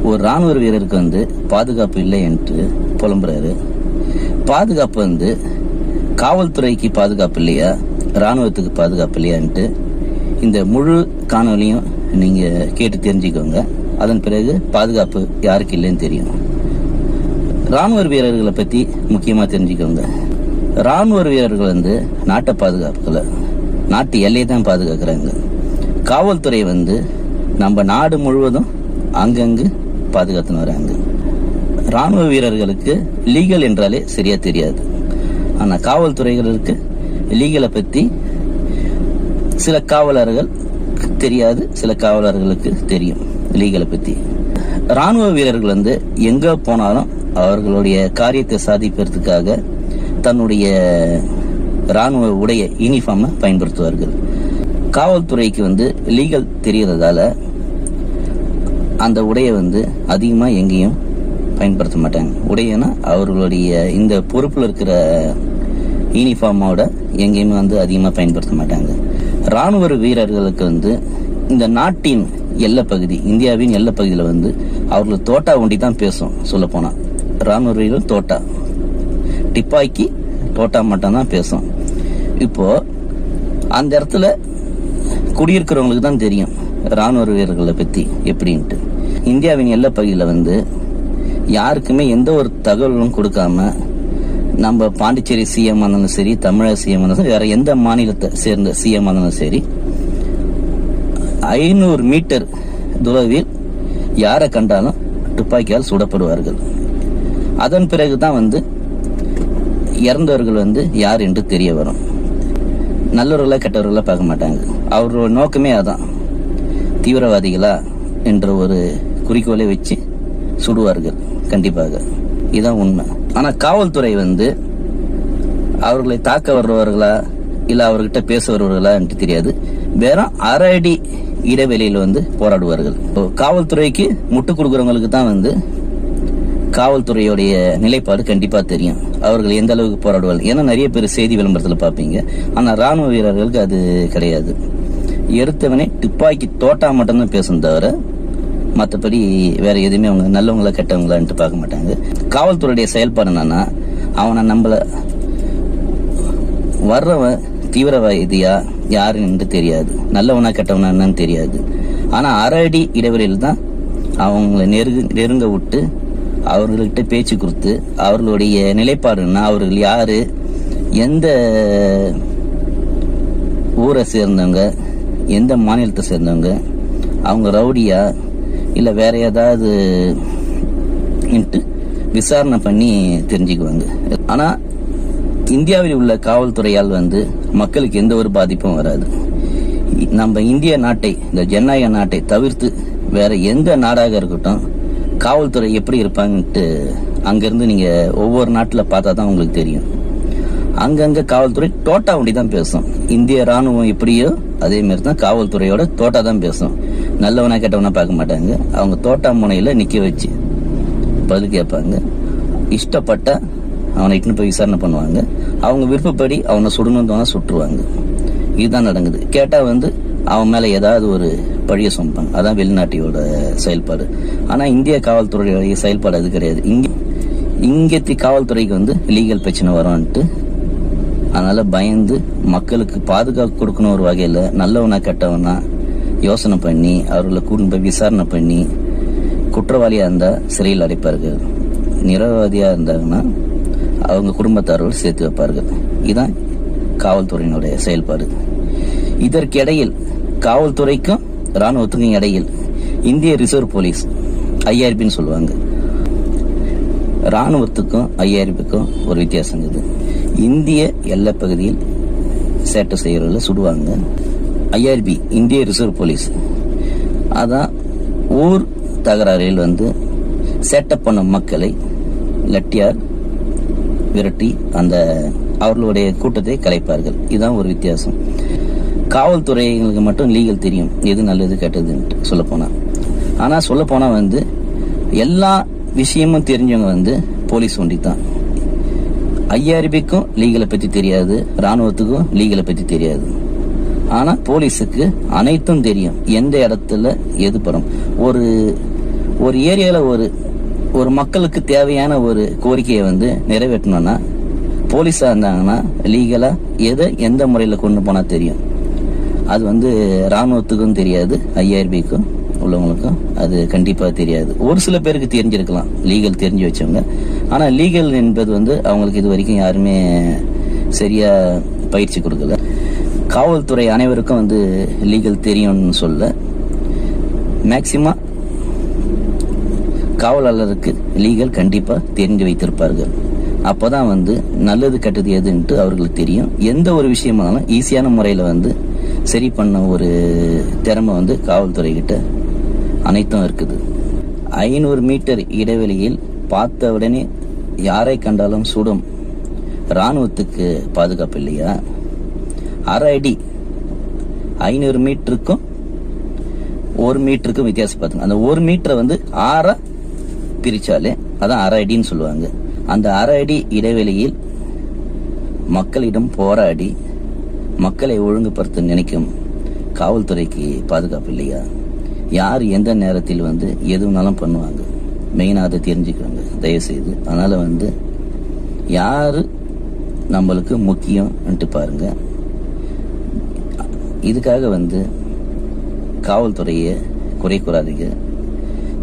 ஒரு ராணுவ வீரருக்கு பாதுகாப்பு இல்லை என்று புலம்புறாரு. பாதுகாப்பு காவல்துறைக்கு பாதுகாப்பு இல்லையா, ராணுவத்துக்கு பாதுகாப்பு இல்லையான்ட்டு இந்த முழு காணொலியும் நீங்க கேட்டு தெரிஞ்சுக்கோங்க. அதன் பிறகு பாதுகாப்பு யாருக்கு இல்லைன்னு தெரியும். ராணுவ வீரர்களை பத்தி முக்கியமா தெரிஞ்சுக்கோங்க. ராணுவ வீரர்கள் நாட்டை பாதுகாப்புல, நாட்டு எல்லையை தான் பாதுகாக்கிறாங்க. காவல்துறை நம்ம நாடு முழுவதும் அங்கங்கு பாதுகாத்துன்னு வராங்க. ராணுவ வீரர்களுக்கு லீகல் என்றாலே சரியா தெரியாது. ஆனா காவல்துறைகளுக்கு லீகலை பத்தி சில காவலர்கள் தெரியாது, சில காவலர்களுக்கு தெரியும் லீகலை பத்தி. ராணுவ வீரர்கள் எங்க போனாலும் அவர்களுடைய காரியத்தை சாதிப்பதற்காக தன்னுடைய ராணுவ உடைய யூனிஃபார்மை பயன்படுத்துவார்கள். காவல்துறைக்கு லீகல் தெரியறதால அந்த உடைய அதிகமா எங்கேயும் பயன்படுத்த மாட்டாங்க. உடையனா அவர்களுடைய இந்த பொறுப்புல இருக்கிற யூனிஃபார்மோட எங்கேயுமே அதிகமா பயன்படுத்த மாட்டாங்க. ராணுவ வீரர்களுக்கு இந்த நாட்டின் எல்லை பகுதி, இந்தியாவின் எல்லை பகுதியில அவர்கள் தோட்டா ஒண்டி தான் பேசும். சொல்ல போனா ராணுவ வீரர்கள் தோட்டா, டிப்பாக்கி தோட்டா மட்டும் தான் பேசும். இப்போ அந்த இடத்துல குடியிருக்கிறவங்களுக்கு தான் தெரியும் ராணுவ வீரர்களை பத்தி எப்படின்ட்டு. இந்தியாவின் எல்லை பகுதியில யாருக்குமே எந்த ஒரு தகவலும் கொடுக்காம நம்ம பாண்டிச்சேரி சிஎம் ஆனாலும் சரி, தமிழக சிஎம் ஆனாலும் வேற எந்த மாநிலத்தை சேர்ந்த சிஎம் ஆனாலும் சரி, 500 மீட்டர் தொலைவில் யாரை கண்டாலும் துப்பாக்கியால் சுடப்படுவார்கள். அதன் பிறகுதான் இறந்தவர்கள் யார் என்று தெரிய வரும். நல்லவர்களா கெட்டவர்களா பார்க்க மாட்டாங்க. அவரோட நோக்கமே அதான், தீவிரவாதிகளா என்ற ஒரு குறிக்கோளை வச்சு சுடுவார்கள் கண்டிப்பாக. இதுதான் உண்மை. ஆனா காவல்துறை அவர்களை தாக்க வர்றவர்களா இல்ல அவர்கிட்ட பேச வருவர்களா என்று தெரியாது. வெறும் அரை அடி இடைவெளியில் போராடுவார்கள். காவல்துறைக்கு முட்டு கொடுக்கறவங்களுக்கு தான் காவல்துறையுடைய நிலைப்பாடு கண்டிப்பா தெரியும், அவர்கள் எந்த அளவுக்கு போராடுவார்கள். ஏன்னா நிறைய பேர் செய்தி விளம்பரத்துல பாப்பீங்க. ஆனா ராணுவ வீரர்களுக்கு அது கிடையாது. எடுத்தவனே துப்பாக்கி தோட்டா மட்டும்தான் பேசும் தவிர மற்றபடி வேற எதுவுமே அவங்க நல்லவங்களா கெட்டவங்களான்ட்டு பார்க்க மாட்டாங்க. காவல்துறையுடைய செயல்பாடு என்னன்னா, அவனை நம்மள வர்றவன் தீவிரவாதியா யாருன்னு தெரியாது, நல்லவனா கெட்டவனா என்னன்னு தெரியாது. ஆனா அரை அடி இடைவெளியில் தான் அவங்களை நெருங்க விட்டு அவர்கள்கிட்ட பேச்சு கொடுத்து அவர்களுடைய நிலைப்பாடுன்னா அவர்கள் யாரு, எந்த ஊரை சேர்ந்தவங்க, எந்த மாநிலத்தை சேர்ந்தவங்க, அவங்க ரவுடியா இல்ல வேற ஏதாவது விசாரணை பண்ணி தெரிஞ்சுக்குவாங்க. ஆனா இந்தியாவில் உள்ள காவல்துறையால் மக்களுக்கு எந்த ஒரு பாதிப்பும் வராது. நம்ம இந்திய நாட்டை, இந்த ஜனநாயக நாட்டை தவிர்த்து வேற எந்த நாடாக இருக்கட்டும் காவல்துறை எப்படி இருப்பாங்கன்ட்டு அங்கிருந்து நீங்க ஒவ்வொரு நாட்டுல பார்த்தா தான் உங்களுக்கு தெரியும். அங்கங்க காவல்துறை தோட்டா ஒண்டி தான் பேசும். இந்திய ராணுவம் எப்படியோ அதே மாதிரி தான் காவல்துறையோட தோட்டா தான் பேசும். நல்லவனா கெட்டவனா பார்க்க மாட்டாங்க. அவங்க தோட்டா முனையில நிக்க வச்சு பதில் கேட்பாங்க. இஷ்டப்பட்ட அவனை இட்டுன்னு போய் விசாரணை பண்ணுவாங்க. அவங்க விருப்பப்படி அவனை சுடணும் சுட்டுருவாங்க. இதுதான் நடக்குது. கேட்டா அவன் மேல ஏதாவது ஒரு பழிய சுமப்பாங்க. அதான் வெளிநாட்டியோட செயல்பாடு. ஆனா இந்திய காவல்துறையோட செயல்பாடு அது கிடையாது. இங்கத்தி காவல்துறைக்கு லீகல் பிரச்சனை வரும்ட்டு அதனால பயந்து மக்களுக்கு பாதுகாப்பு கொடுக்கணும் ஒரு வகையில நல்லவனா கெட்டவனா யோசனை பண்ணி அவர்களை கூட்டு போய் விசாரணை பண்ணி குற்றவாளியா இருந்தா சிறையில் அடைப்பார்கள், நிரபராதியா இருந்தாங்கன்னா அவங்க குடும்பத்தாரோடு சேர்த்து வைப்பார்கள். இதுதான் காவல்துறையினுடைய செயல்பாடு. இதற்கு இடையில் காவல்துறைக்கும் ராணுவத்துக்கும் இடையில் இந்திய ரிசர்வ் போலீஸ் IRBன்னு சொல்லுவாங்க. ராணுவத்துக்கும் IRBக்கும் ஒரு வித்தியாசம் இருக்குது. இந்திய எல்லை பகுதியில் சேட்டை செய்யறவங்கள சுடுவாங்க. IRB இந்திய ரிசர்வ் போலீஸ் அதான் ஊர் தகராறில் செட்டப் பண்ண மக்களை லட்டியார் விரட்டி அந்த அவர்களுடைய கூட்டத்தை கலைப்பார்கள். இதுதான் ஒரு வித்தியாசம். காவல்துறைகளுக்கு மட்டும் லீகல் தெரியும், எது நல்லது கெட்டதுன்ட்டு சொல்ல போனா. ஆனா சொல்ல போனா எல்லா விஷயமும் தெரிஞ்சவங்க போலீஸ் ஒண்டி தான். IRBக்கும் லீகலை பத்தி தெரியாது, ராணுவத்துக்கும் லீகலை பத்தி தெரியாது. ஆனா போலீஸுக்கு அனைத்தும் தெரியும். எந்த இடத்துல எது படும். ஒரு ஏரியாவில் ஒரு மக்களுக்கு தேவையான ஒரு கோரிக்கையை வந்து நிறைவேற்றணும்னா போலீஸா இருந்தாங்கன்னா லீகலா எந்த முறையில கொண்டு போனா தெரியும். அது வந்து ராணுவத்துக்கும் தெரியாது, IRBக்கும் உள்ளவங்களுக்கும் அது கண்டிப்பா தெரியாது. ஒரு சில பேருக்கு தெரிஞ்சிருக்கலாம், லீகல் தெரிஞ்சு வச்சவங்க. ஆனா லீகல் என்பது வந்து அவங்களுக்கு இது வரைக்கும் யாருமே சரியா பயிற்சி கொடுக்கல. காவல்துறை அனைவருக்கும் வந்து லீகல் தெரியும்னு சொல்ல, மேக்சிமம் காவலாளருக்கு லீகல் கண்டிப்பா தெரிஞ்சு வைத்திருப்பார்கள். அப்பதான் வந்து நல்லது கெட்டது எதுன்ட்டு அவர்களுக்கு தெரியும். எந்த ஒரு விஷயமானாலும் ஈஸியான முறையில வந்து சரி பண்ண ஒரு திறமை வந்து காவல்துறை கிட்ட அனைத்தும் இருக்குது. 500 மீட்டர் இடைவெளியில் பார்த்த உடனே யாரை கண்டாலும் சுடும் ராணுவத்துக்கு பாதுகாப்பு இல்லையா? அரை அடி 500 மீட்டருக்கும் 1 மீட்டருக்கும் வித்தியாசம் பார்த்துங்க. அந்த 1 மீட்டரை வந்து 6 பிரிச்சாலே அதான் அரை அடின்னு சொல்லுவாங்க. அந்த அரை அடி இடைவெளியில் மக்களிடம் போராடி மக்களை ஒழுங்குபடுத்த நினைக்கும் காவல்துறைக்கு பாதுகாப்பு இல்லையா? யார் எந்த நேரத்தில் வந்து எதுனாலும் பண்ணுவாங்க. மெயினாக அதை தெரிஞ்சுக்கோங்க தயவு செய்து. அதனால வந்து யாரு நம்மளுக்கு முக்கியம்ன்ட்டு பாருங்க. இதுக்காக வந்து காவல்துறையை குறை கூறாதீங்க.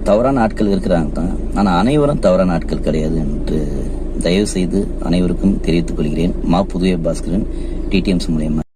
தவறான ஆட்கள் இருக்கிறாங்க தான், ஆனா அனைவரும் தவறான ஆட்கள் கிடையாது என்று தயவு செய்து அனைவருக்கும் தெரிவித்துக் கொள்கிறேன். புதுவை பாஸ்கரன், TTMS மூலியமா.